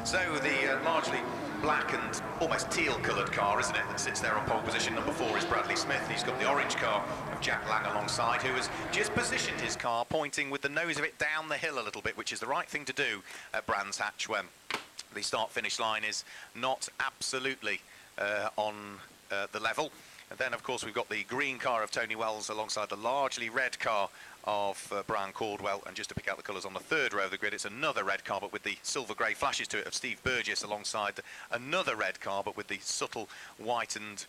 So the largely black and almost teal-coloured car, isn't it, that sits there on pole position. Number 4 is Bradley Smith. He's got the orange car of Jack Lang alongside, who has just positioned his car, pointing with the nose of it down the hill a little bit, which is the right thing to do at Brands Hatch when the start-finish line is not absolutely on the level. And then, of course, we've got the green car of Tony Wells alongside the largely red car of Brian Caldwell. And just to pick out the colours on the third row of the grid, it's another red car, but with the silver-grey flashes to it, of Steve Burgess alongside another red car, but with the subtle white and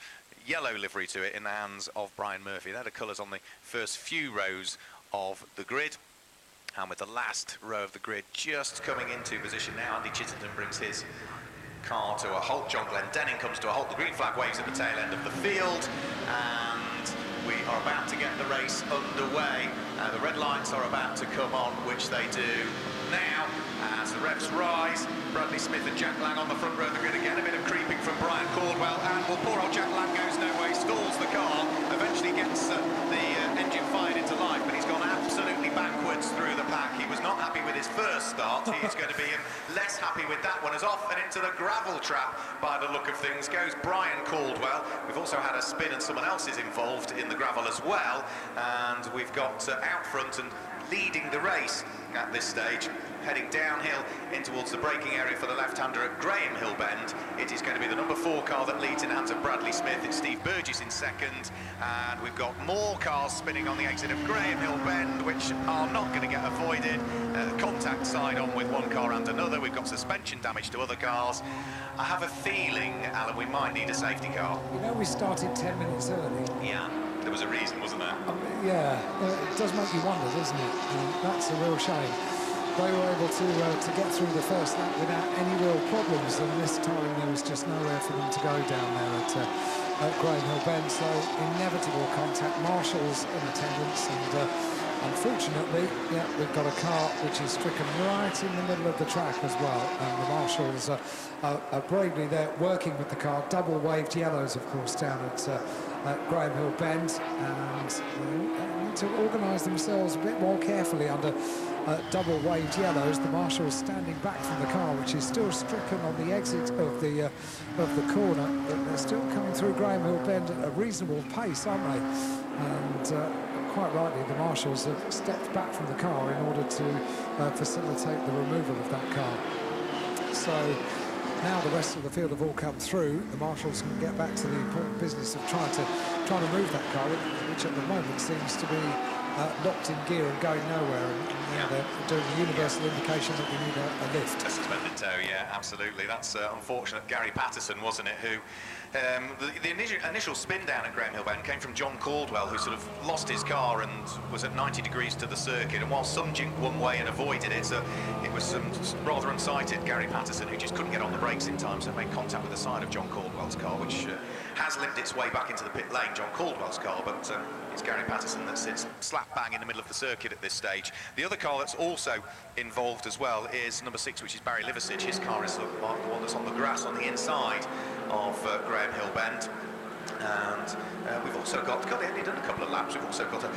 yellow livery to it in the hands of Brian Murphy. They're the colours on the first few rows of the grid. And with the last row of the grid just coming into position now, Andy Chittenden brings his car to a halt. John Glendenning comes to a halt. The green flag waves at the tail end of the field, and we are about to get the race underway. The red lights are about to come on, which they do now. As the revs rise, Bradley Smith and Jack Lang on the front row of the grid again. A bit of creeping from Brian Caldwell, and well, poor old Jack Lang goes nowhere. He stalls the car, eventually gets the engine fired into life, but he's gone absolutely backwards through the pack. He was not happy with his first start. He's going to be less happy with that one, as off and into the gravel trap by the look of things goes Brian Caldwell. We've also had a spin and someone else is involved in the gravel as well, and we've got out front and leading the race at this stage, heading downhill in towards the braking area for the left-hander at Graham Hill Bend. It is going to be the number 4 car that leads in the hands of Bradley Smith. It's Steve Burgess in second, and we've got more cars spinning on the exit of Graham Hill Bend, which are not going to get avoided. Contact side on with one car and another. We've got suspension damage to other cars. I have a feeling, Alan, we might need a safety car. You know, we started 10 minutes early. Yeah, there was a reason, wasn't there? Yeah, it does make you wonder, doesn't it? That's a real shame. They were able to get through the first lap without any real problems, and this time there was just nowhere for them to go down there at Graham Hill Bend. So inevitable contact. Marshall's in attendance, and unfortunately, yeah, we've got a car which is stricken right in the middle of the track as well, and the Marshalls are bravely there working with the car. Double waved yellows, of course, down at Graham Hill Bend, and they need to organise themselves a bit more carefully under double waved yellows. The Marshalls standing back from the car, which is still stricken on the exit of the corner, but they're still coming through Graham Hill Bend at a reasonable pace, aren't they? And quite rightly, the Marshalls have stepped back from the car in order to facilitate the removal of that car. So now the rest of the field have all come through. The Marshalls can get back to the important business of trying to move that car, which at the moment seems to be locked in gear and going nowhere. And they're doing a universal indication that we need a lift. A suspended tow, yeah, absolutely. That's unfortunate. Gary Patterson, wasn't it, who the initial spin down at Graham Hill Bend came from John Caldwell, who sort of lost his car and was at 90 degrees to the circuit, and while some jinked one way and avoided it, it was rather unsighted Gary Patterson, who just couldn't get on the brakes in time, so made contact with the side of John Caldwell's car, which has limped its way back into the pit lane, John Caldwell's car, but it's Gary Patterson that sits slap bang in the middle of the circuit at this stage. The other car that's also involved as well is number 6, which is Barry Liversidge. His car is the one that's on the grass on the inside of Graham Hill Bend. And we've also got they've only done a couple of laps. We've also got a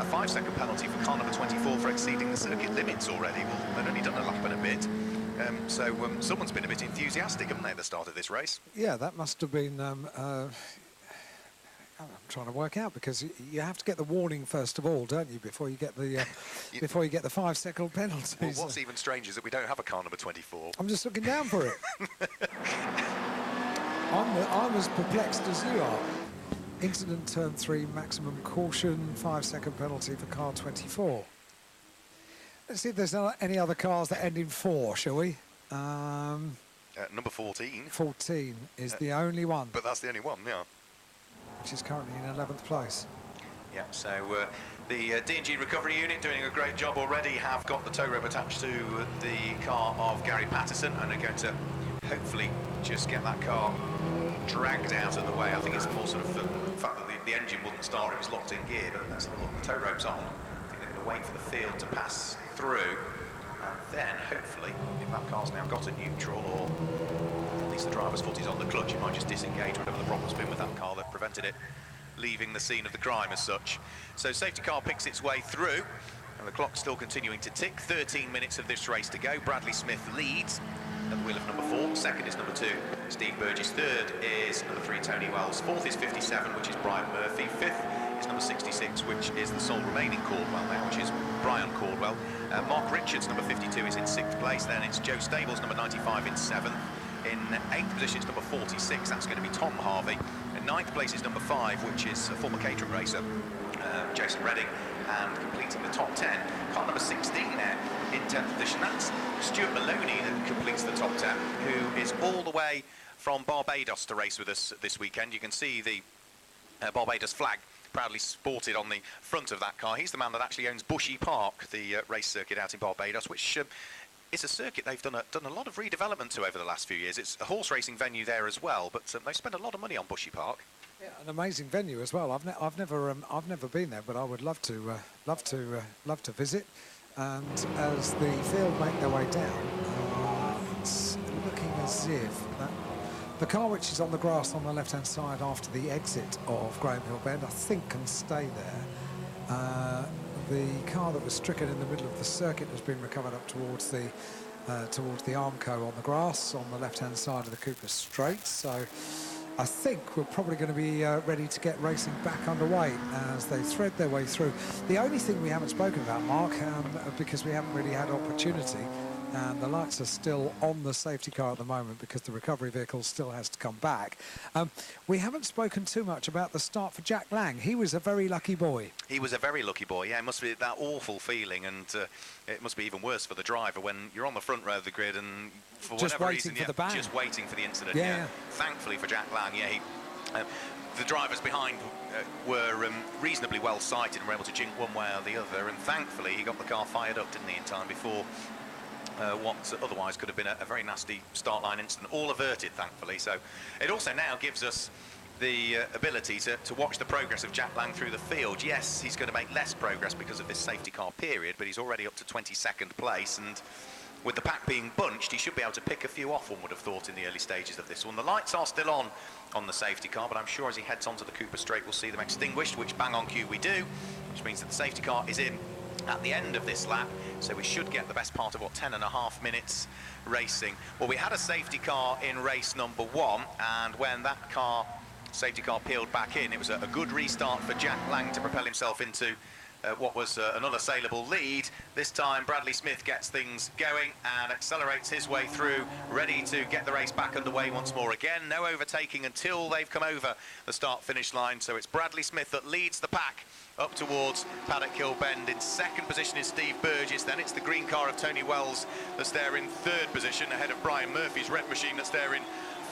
5-second penalty for car number 24 for exceeding the circuit limits already. Well, they've only done a lap and a bit. So someone's been a bit enthusiastic, haven't they, at the start of this race? Yeah, that must have been... I'm trying to work out, because you have to get the warning first of all, don't you, before you get the before you get the 5-second penalty. Well, what's even strange is that we don't have a car number 24. I'm just looking down for it. I'm as perplexed as you are. Incident turn 3, maximum caution, 5-second penalty for car 24. Let's see if there's any other cars that end in 4, shall we? Number 14. 14 is the only one. But that's the only one, yeah. Which is currently in 11th place. Yeah, so the D&G recovery unit doing a great job already, have got the tow rope attached to the car of Gary Patterson, and are going to hopefully just get that car dragged out of the way. I think it's more sort of the fact that the engine wouldn't start, it was locked in gear, but let's have a look. The tow rope's on. I think they're going to wait for the field to pass through, and then hopefully, if that car's now got a neutral, or at least the driver's foot is on the clutch, it might just disengage whatever the problem's been with that car that prevented it leaving the scene of the crime as such. So safety car picks its way through, and the clock's still continuing to tick. 13 minutes of this race to go. Bradley Smith leads at the wheel of number 4. Second is number 2, Steve Burgess. Third is number 3, Tony Wells. Fourth is 57, which is Brian Murphy. Fifth is number 66, which is the sole remaining Caldwell now, which is Brian Caldwell. Mark Richards, number 52, is in 6th place. Then it's Joe Stables, number 95, in 7th. In 8th position is number 46, that's going to be Tom Harvey. In 9th place is number 5, which is a former Caterham racer, Jason Redding, and completing the top 10. Car number 16 there in 10th position, that's Stuart Maloney that completes the top 10, who is all the way from Barbados to race with us this weekend. You can see the Barbados flag proudly sported on the front of that car. He's the man that actually owns Bushy Park, the race circuit out in Barbados, which it's a circuit they've done a lot of redevelopment to over the last few years. It's a horse racing venue there as well, but they've spent a lot of money on Bushy Park. Yeah, an amazing venue as well. I've never been there, but I would love to visit. And as the field make their way down, it's looking as if the car which is on the grass on the left-hand side after the exit of Graham Hill Bend, I think can stay there. The car that was stricken in the middle of the circuit has been recovered up towards the Armco on the grass on the left-hand side of the Cooper Straight. So I think we're probably going to be ready to get racing back underway as they thread their way through. The only thing we haven't spoken about, Mark, because we haven't really had opportunity, and the lights are still on the safety car at the moment because the recovery vehicle still has to come back. We haven't spoken too much about the start for Jack Lang. He was a very lucky boy. He was a very lucky boy, yeah. It must be that awful feeling, and it must be even worse for the driver when you're on the front row of the grid and for whatever reason, just waiting for the incident. Yeah. Thankfully for Jack Lang, the drivers behind were reasonably well sighted and were able to jink one way or the other, and thankfully he got the car fired up, didn't he, in time before what otherwise could have been a very nasty start line incident, all averted thankfully. So it also now gives us the ability to watch the progress of Jack Lang through the field. Yes, he's going to make less progress because of this safety car period, but he's already up to 22nd place, and with the pack being bunched, he should be able to pick a few off, one would have thought, in the early stages of this one. The lights are still on the safety car, but I'm sure as he heads onto the Cooper Straight we'll see them extinguished, which bang on cue we do, which means that the safety car is in at the end of this lap, so we should get the best part of 10.5 minutes racing. Well, we had a safety car in race number 1, and when that safety car peeled back in, it was a good restart for Jack Lang to propel himself into what was an unassailable lead. This time Bradley Smith gets things going and accelerates his way through, ready to get the race back underway once more. Again, no overtaking until they've come over the start-finish line, so it's Bradley Smith that leads the pack up towards Paddock Hill Bend. In 2nd position is Steve Burgess, then it's the green car of Tony Wells that's there in 3rd position, ahead of Brian Murphy's red machine that's there in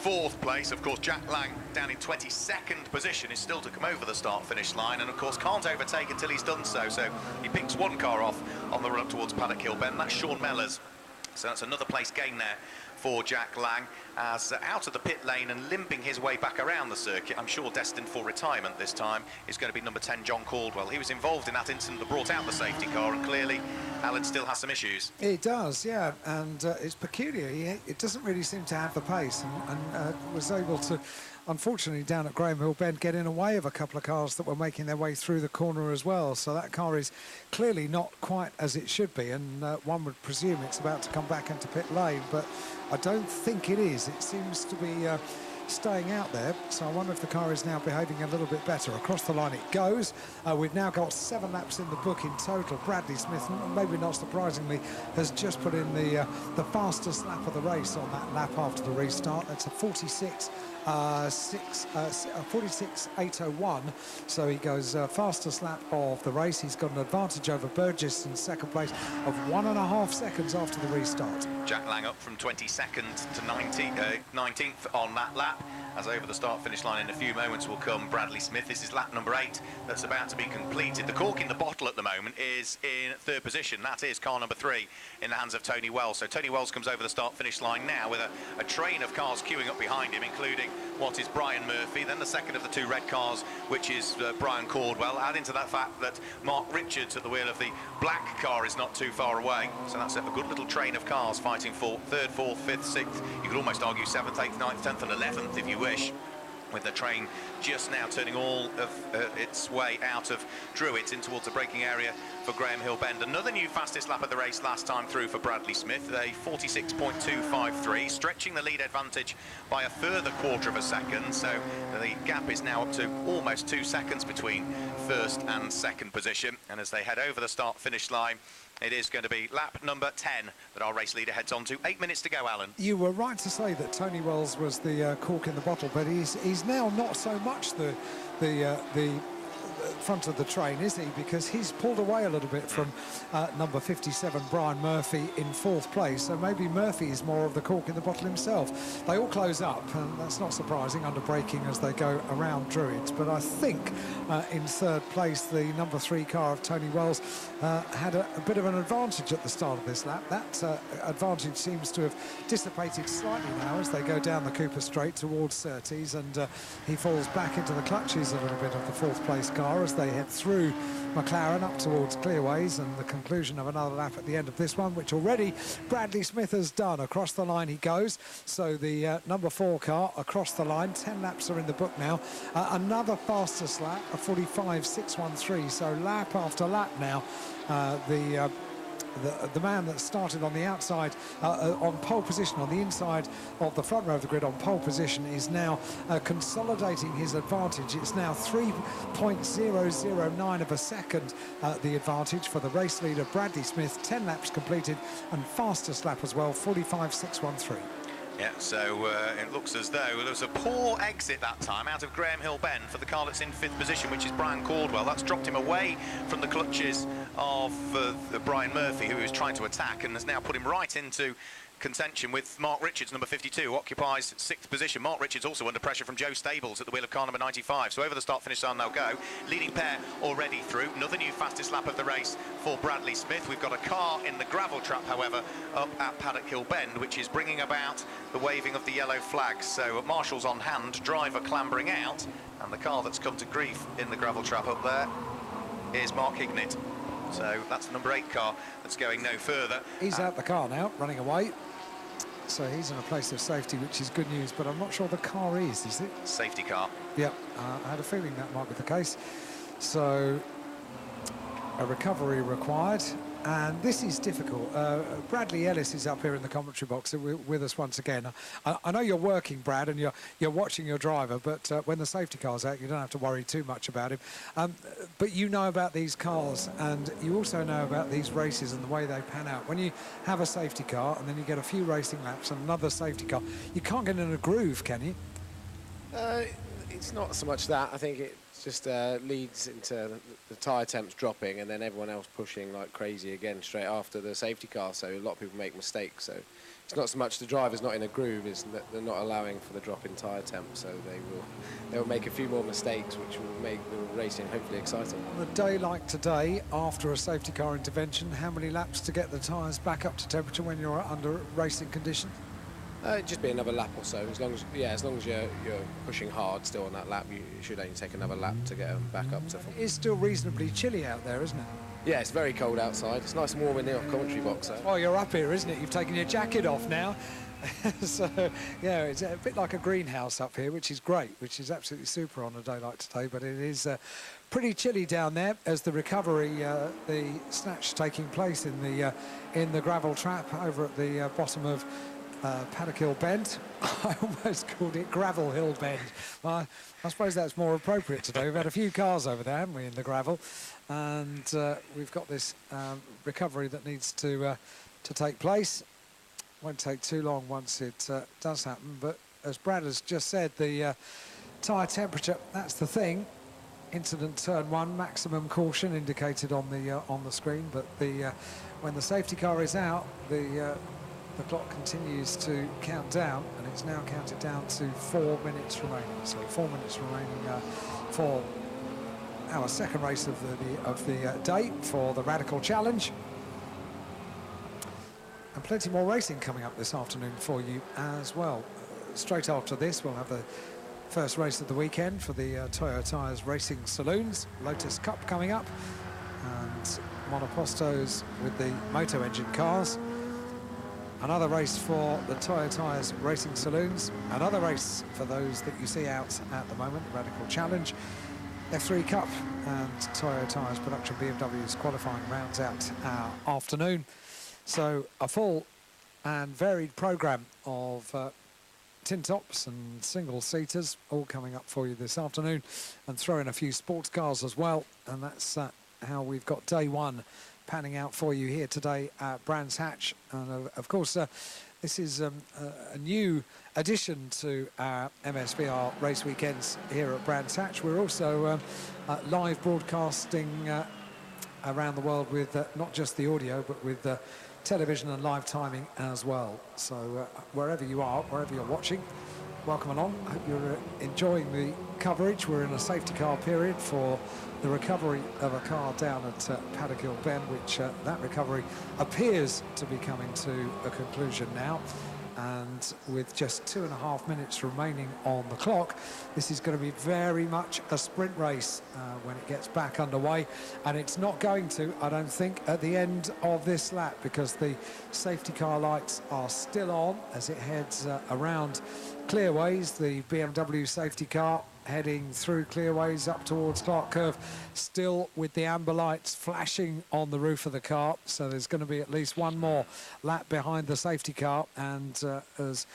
4th place. Of course, Jack Lang down in 22nd position is still to come over the start-finish line, and of course can't overtake until he's done so. So he picks one car off on the run up towards Paddock Hill Bend. That's Sean Mellors. So that's another place gain there for Jack Lang, as out of the pit lane and limping his way back around the circuit, I'm sure destined for retirement this time, is going to be number 10, John Caldwell. He was involved in that incident that brought out the safety car, and clearly Alan still has some issues. It does, yeah, and it's peculiar. It doesn't really seem to have the pace, and was able to, unfortunately, down at Graham Hill Bend, get in the way of a couple of cars that were making their way through the corner as well. So that car is clearly not quite as it should be, and one would presume it's about to come back into pit lane, but I don't think it is. It seems to be staying out there, so I wonder if the car is now behaving a little bit better. Across the line it goes. We've now got 7 laps in the book in total. Bradley Smith, maybe not surprisingly, has just put in the fastest lap of the race on that lap after the restart. That's a 46.801, so he goes fastest lap of the race. He's got an advantage over Burgess in 2nd place of 1.5 seconds after the restart. Jack Lang up from 22nd to 19th on that lap, as over the start-finish line in a few moments will come Bradley Smith. This is lap number 8 that's about to be completed. The cork in the bottle at the moment is in 3rd position. That is car number 3 in the hands of Tony Wells. So Tony Wells comes over the start-finish line now with a train of cars queuing up behind him, including what is Brian Murphy, then the second of the 2 red cars, which is Brian Caldwell. Add into that fact that Mark Richards at the wheel of the black car is not too far away. So that's a good little train of cars fighting for 3rd, 4th, 5th, 6th. You could almost argue 7th, 8th, 9th, 10th and 11th if you wish. with the train just now turning all of its way out of Druids in towards the braking area for Graham Hill Bend. Another new fastest lap of the race last time through for Bradley Smith, a 46.253, stretching the lead advantage by a further quarter of a second, so the gap is now up to almost 2 seconds between first and second position. And as they head over the start-finish line, it is going to be lap number 10 that our race leader heads on to. 8 minutes to go, Alan. You were right to say that Tony Wells was the cork in the bottle, but he's now not so much the front of the train, is he? Because he's pulled away a little bit from number 57, Brian Murphy, in 4th place. So maybe Murphy is more of the cork in the bottle himself. They all close up, and that's not surprising, under braking as they go around Druids. But I think in 3rd place, the number 3 car of Tony Wells had a bit of an advantage at the start of this lap. That advantage seems to have dissipated slightly now as they go down the Cooper Straight towards Surtees, and he falls back into the clutches a little bit of the 4th place car as they head through McLaren up towards Clearways, and the conclusion of another lap at the end of this one, which already Bradley Smith has done. Across the line he goes, so the number 4 car across the line. 10 laps are in the book now. Another fastest lap, a 45.613, so lap after lap now. The man that started on the outside, on pole position, on the inside of the front row of the grid on pole position, is now consolidating his advantage. It's now 3.009 of a second, the advantage for the race leader, Bradley Smith. 10 laps completed, and fastest lap as well, 45.613. Yeah, so it looks as though there was a poor exit that time out of Graham Hill Bend for the car that's in 5th position, which is Brian Caldwell. That's dropped him away from the clutches of Brian Murphy, who he was trying to attack, and has now put him right into contention with Mark Richards, number 52, who occupies 6th position. Mark Richards also under pressure from Joe Stables at the wheel of car number 95. So over the start-finish line they'll go. Leading pair already through. Another new fastest lap of the race for Bradley Smith. We've got a car in the gravel trap, however, up at Paddock Hill Bend, which is bringing about the waving of the yellow flags. So marshals on hand, driver clambering out, and the car that's come to grief in the gravel trap up there is Mark Hignett. So that's the number 8 car that's going no further. He's out the car now, running away. So he's in a place of safety, which is good news, but I'm not sure the car is it? Safety car. Yeah, I had a feeling that might be the case. So a recovery required, and this is difficult. Bradley Ellis is up here in the commentary box with us once again. I know you're working, Brad, and you're watching your driver, but when the safety car's out, you don't have to worry too much about him. But you know about these cars, and you also know about these races and the way they pan out. When you have a safety car and then you get a few racing laps and another safety car, you can't get in a groove, can you? It's not so much that. I think it just leads into the tyre temps dropping, and then everyone else pushing like crazy again straight after the safety car. So a lot of people make mistakes. So it's not so much the driver's not in a groove, it's that they're not allowing for the drop in tyre temp. So they will make a few more mistakes, which will make the racing hopefully exciting. On a day like today, after a safety car intervention, how many laps to get the tyres back up to temperature when you're under racing conditions? It'd just be another lap or so. As long as you're pushing hard still on that lap, you should only take another lap to get them back up to full. It is still reasonably chilly out there, isn't it? Yeah, it's very cold outside. It's nice and warm in the commentary box. So. Oh, you're up here, isn't it? You've taken your jacket off now. So, yeah, it's a bit like a greenhouse up here, which is great, which is absolutely super on a day like today. But it is pretty chilly down there as the recovery, the snatch taking place in the gravel trap over at the bottom of Paddock Hill Bend. I almost called it Gravel Hill Bend. Well, I suppose that's more appropriate today. We've had a few cars over there, haven't we, in the gravel, and we've got this recovery that needs to take place. Won't take too long once it does happen, but as Brad has just said, the tyre temperature, that's the thing. Incident turn 1, maximum caution indicated on the screen, but when the safety car is out, the clock continues to count down, and it's now counted down to 4 minutes remaining. So 4 minutes remaining for our second race of the day for the Radical Challenge. And plenty more racing coming up this afternoon for you as well. Straight after this, we'll have the first race of the weekend for the Toyo Tyres Racing Saloons. Lotus Cup coming up, and monopostos with the moto engine cars. Another race for the Toyo Tyres Racing Saloons. Another race for those that you see out at the moment, the Radical Challenge. F3 Cup and Toyo Tyres Production BMW's qualifying rounds out our afternoon. So a full and varied programme of tin tops and single seaters all coming up for you this afternoon, and throw in a few sports cars as well. And that's how we've got day one panning out for you here today at Brands Hatch. And of course this is a new addition to our MSVR race weekends here at Brands Hatch. We're also live broadcasting around the world with not just the audio, but with television and live timing as well. So wherever you are, wherever you're watching, welcome along. I hope you're enjoying the coverage. We're in a safety car period for the recovery of a car down at Paddock Hill Bend, which that recovery appears to be coming to a conclusion now. And with just 2.5 minutes remaining on the clock, this is going to be very much a sprint race when it gets back underway. And it's not going to, I don't think, at the end of this lap, because the safety car lights are still on as it heads around Clearways. The BMW safety car heading through Clearways up towards Clark Curve, still with the amber lights flashing on the roof of the car. So there's going to be at least one more lap behind the safety car. And as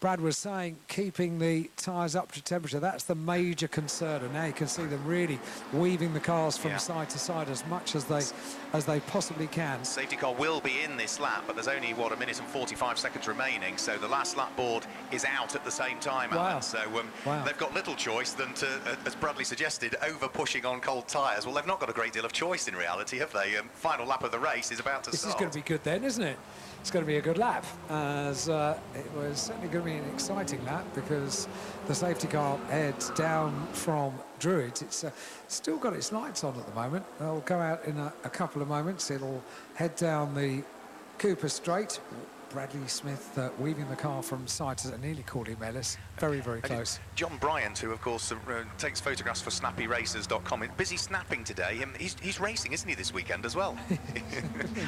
Brad was saying, keeping the tyres up to temperature, that's the major concern. And now you can see them really weaving the cars from side to side as much as they possibly can. Safety car will be in this lap, but there's only, what, 1 minute and 45 seconds remaining, so the last lap board is out at the same time, Alan. So they've got little choice than to, as Bradley suggested, over pushing on cold tyres. Well, they've not got a great deal of choice in reality, have they? Final lap of the race is about to start. This is going to be good then, isn't it? It's going to be a good lap, as it was certainly going to be an exciting lap, because the safety car heads down from Druids. It's still got its lights on at the moment. They'll go out in a couple of moments. It'll head down the Cooper Straight. Bradley Smith weaving the car from side to... I nearly called him Ellis. Very, very close. John Bryant, who, of course, takes photographs for snappyracers.com, busy snapping today. He's racing, isn't he, this weekend as well?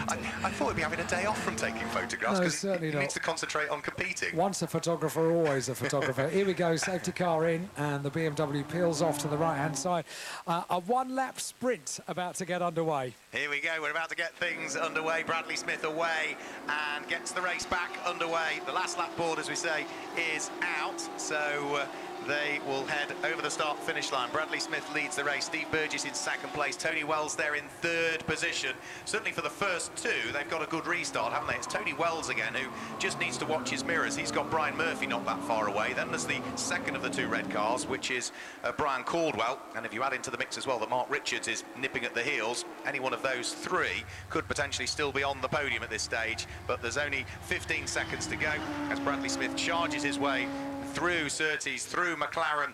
I thought he'd be having a day off from taking photographs, because he needs to concentrate on competing. Once a photographer, always a photographer. Here we go, safety car in, and the BMW peels off to the right-hand side. A one-lap sprint about to get underway. Here we go, we're about to get things underway. Bradley Smith away and gets the race back underway. The last lap board, as we say, is out, so they will head over the start-finish line. Bradley Smith leads the race. Steve Burgess in second place. Tony Wells there in third position. Certainly for the first two, they've got a good restart, haven't they? It's Tony Wells again, who just needs to watch his mirrors. He's got Brian Murphy not that far away. Then there's the second of the two red cars, which is Brian Caldwell. And if you add into the mix as well that Mark Richards is nipping at the heels, any one of those three could potentially still be on the podium at this stage. But there's only 15 seconds to go as Bradley Smith charges his way through Surtees, through McLaren,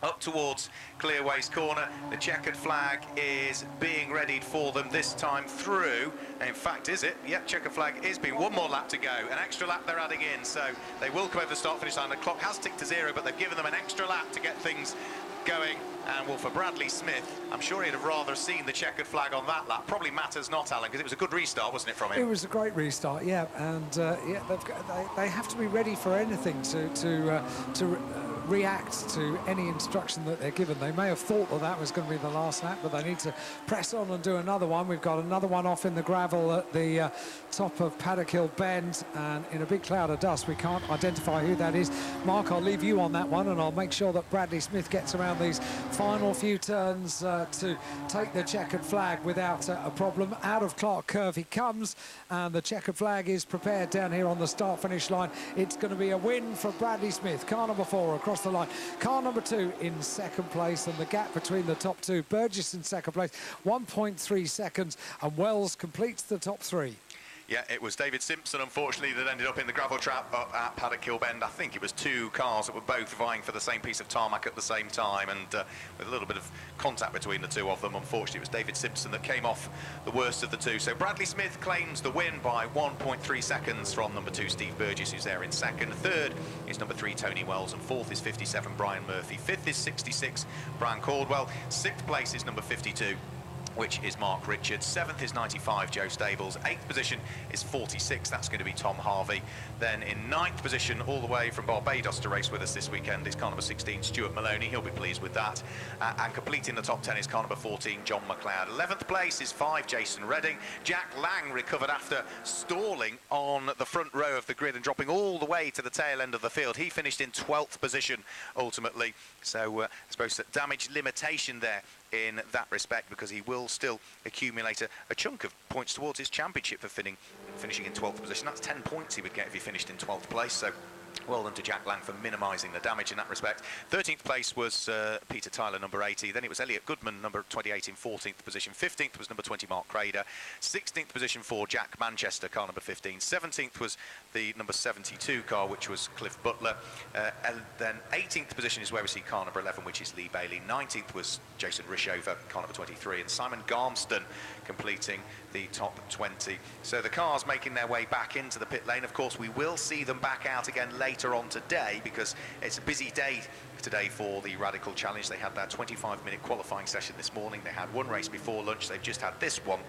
up towards Clearways Corner. The checkered flag is being readied for them this time through. In fact, is it? Yep, checkered flag is being. One more lap to go. An extra lap they're adding in, so they will come over the start-finish line. The clock has ticked to 0, but they've given them an extra lap to get things going. And well, for Bradley Smith, I'm sure he'd have rather seen the checkered flag on that lap. Probably matters not, Alan, because it was a good restart, wasn't it, from him? It was a great restart, yeah. And they have to be ready for anything to react to any instruction that they're given. They may have thought that that was going to be the last lap, but they need to press on and do another one. We've got another one off in the gravel at the top of Paddock Hill Bend, and in a big cloud of dust. We can't identify who that is. Mark, I'll leave you on that one, and I'll make sure that Bradley Smith gets around these final few turns to take the checkered flag without a problem. Out of Clark Curve he comes, and the checkered flag is prepared down here on the start-finish line. It's going to be a win for Bradley Smith. Car number 4 across the line. Car number 2 in second place, and the gap between the top two, Burgess in second place, 1.3 seconds, and Wells completes the top 3. Yeah, it was David Simpson, unfortunately, that ended up in the gravel trap at Paddock Hill Bend. I think it was two cars that were both vying for the same piece of tarmac at the same time, and with a little bit of contact between the two of them, unfortunately, it was David Simpson that came off the worst of the two. So Bradley Smith claims the win by 1.3 seconds from number 2, Steve Burgess, who's there in second. Third is number 3, Tony Wells, and fourth is 57, Brian Murphy. Fifth is 66, Brian Caldwell. Sixth place is number 52. which is Mark Richards. 7th is 95, Joe Stables. 8th position is 46, that's going to be Tom Harvey. Then in 9th position, all the way from Barbados to race with us this weekend, is car number 16, Stuart Maloney. He'll be pleased with that. And completing the top 10 is car number 14, John McLeod. 11th place is 5, Jason Redding. Jack Lang recovered after stalling on the front row of the grid and dropping all the way to the tail end of the field. He finished in 12th position ultimately. So I suppose that damage limitation there in that respect, because he will still accumulate a chunk of points towards his championship for finishing in 12th position. That's 10 points he would get if he finished in 12th place. So well done to Jack Lang for minimising the damage in that respect. 13th place was Peter Tyler, number 80. Then it was Elliot Goodman, number 28, in 14th position. 15th was number 20, Mark Crader. 16th position for Jack Manchester, car number 15. 17th was the number 72 car, which was Cliff Butler. And then 18th position is where we see car number 11, which is Lee Bailey. 19th was Jason Rishover, car number 23. And Simon Garmston completing the top 20. So the cars making their way back into the pit lane. Of course, we will see them back out again later on today, because it's a busy day today for the Radical Challenge. They had that 25-minute qualifying session this morning. They had one race before lunch. They've just had this one.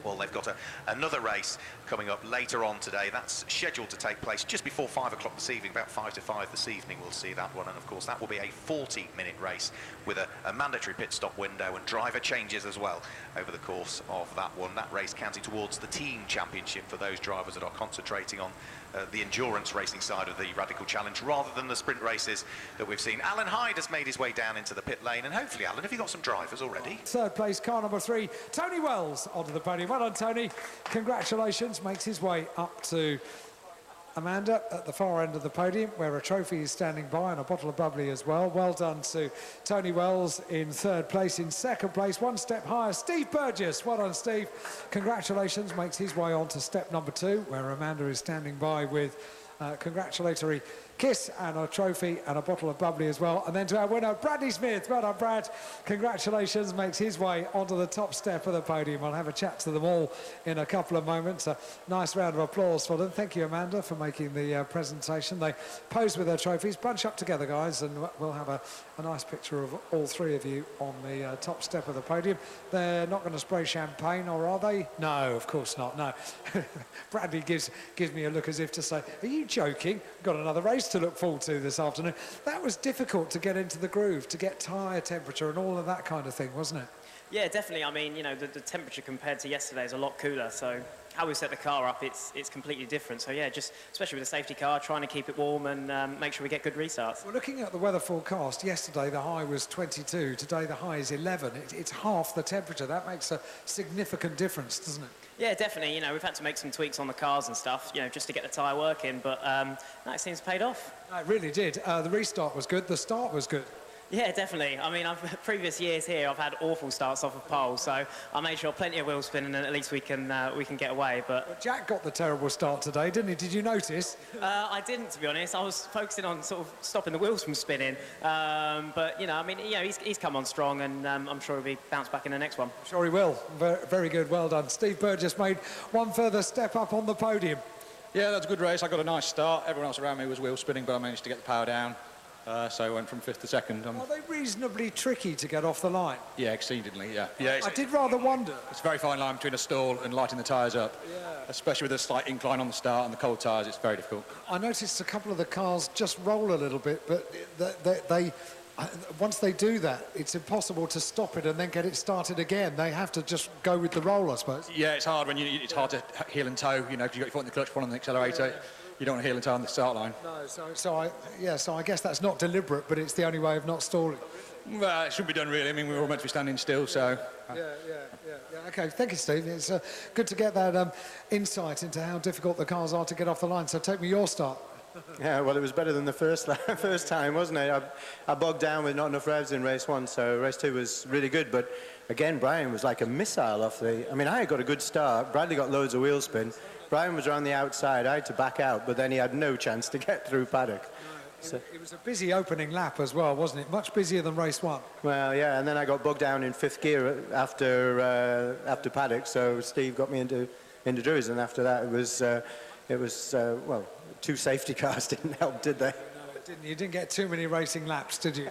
Well, they've got another race coming up later on today. That's scheduled to take place just before 5 o'clock this evening, about 5 to 5 this evening. We'll see that one, and of course that will be a 40-minute race with a mandatory pit stop window and driver changes as well over the course of that one. That race counting towards the team championship for those drivers that are concentrating on the endurance racing side of the Radical Challenge rather than the sprint races that we've seen. Alan Hyde has made his way down into the pit lane, and hopefully, Alan, have you got some drivers already? Third place, car number 3, Tony Wells onto the podium. Well done, Tony. Congratulations. Makes his way up to Amanda at the far end of the podium, where a trophy is standing by and a bottle of bubbly as well. Well done to Tony Wells in third place. In second place, one step higher, Steve Burgess. Well done, Steve. Congratulations. Makes his way on to step number 2, where Amanda is standing by with congratulatory kiss and a trophy and a bottle of bubbly as well. And then to our winner, Bradley Smith. Well done, Brad. Congratulations. Makes his way onto the top step of the podium. I'll have a chat to them all in a couple of moments. A nice round of applause for them. Thank you, Amanda, for making the presentation. They pose with their trophies. Bunch up together, guys, and we'll have a nice picture of all three of you on the top step of the podium. They're not going to spray champagne, or are they? No, of course not, no. Bradley gives me a look as if to say, are you joking? We've got another race to look forward to this afternoon. That was difficult to get into the groove, to get tyre temperature and all of that kind of thing, wasn't it? Yeah, definitely. I mean, you know, the temperature compared to yesterday is a lot cooler, so how we set the car up, it's completely different. So yeah, just especially with the safety car, trying to keep it warm and make sure we get good restarts. Well, looking at the weather forecast, yesterday the high was 22, today the high is 11. It's half the temperature. That makes a significant difference, doesn't it? Yeah, definitely. You know, we've had to make some tweaks on the cars and stuff, you know, just to get the tyre working, but no, it seems paid off. It really did. The restart was good, the start was good. Yeah, definitely. I mean, previous years here, I've had awful starts off of pole, so I made sure plenty of wheel spinning, and at least we can get away. But well, Jack got the terrible start today, didn't he? Did you notice? I didn't, to be honest. I was focusing on sort of stopping the wheels from spinning. But you know, I mean, you know, he's come on strong, and I'm sure he'll be bounced back in the next one. I'm sure he will. Very good. Well done. Steve Burgess made one further step up on the podium. Yeah, that's a good race. I got a nice start. Everyone else around me was wheel spinning, but I managed to get the power down. So I went from 5th to 2nd. Are they reasonably tricky to get off the line? Yeah, exceedingly, yeah. I did rather wonder. It's a very fine line between a stall and lighting the tyres up. Yeah. Especially with a slight incline on the start and the cold tyres, it's very difficult. I noticed a couple of the cars just roll a little bit, but they once they do that, it's impossible to stop it and then get it started again. They have to just go with the roll, I suppose. Yeah, it's hard when it's hard to heel and toe, you know, because you've got your foot in the clutch, one on the accelerator. Yeah. You don't want to heel and toe on the start line. No, so I guess that's not deliberate, but it's the only way of not stalling. Well, it shouldn't be done really. I mean, we were all meant to be standing still, so... Yeah. Okay, thank you, Steve. It's good to get that insight into how difficult the cars are to get off the line. So take me your start. Yeah, well, it was better than the first time, wasn't it? I bogged down with not enough revs in race 1, so race 2 was really good. But again, Brian was like a missile off the... I mean, I got a good start. Bradley got loads of wheel spin. Brian was around the outside. I had to back out, but then he had no chance to get through paddock. So, it was a busy opening lap as well, wasn't it? Much busier than race 1. Well, yeah, and then I got bogged down in 5th gear after paddock, so Steve got me into Drews, and after that it was well, 2 safety cars didn't help, did they? Didn't you? You didn't get too many racing laps, did you?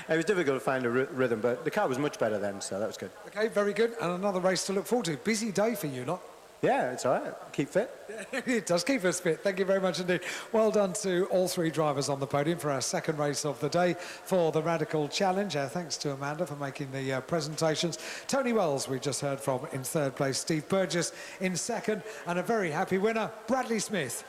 It was difficult to find a rhythm, but the car was much better then, so that was good. Okay, very good. And another race to look forward to. Busy day for you lot. Yeah, it's all right. Keep fit. It does keep us fit. Thank you very much indeed. Well done to all three drivers on the podium for our second race of the day for the Radical Challenge. Thanks to Amanda for making the presentations. Tony Wells, we just heard from in third place. Steve Burgess in second. And a very happy winner, Bradley Smith.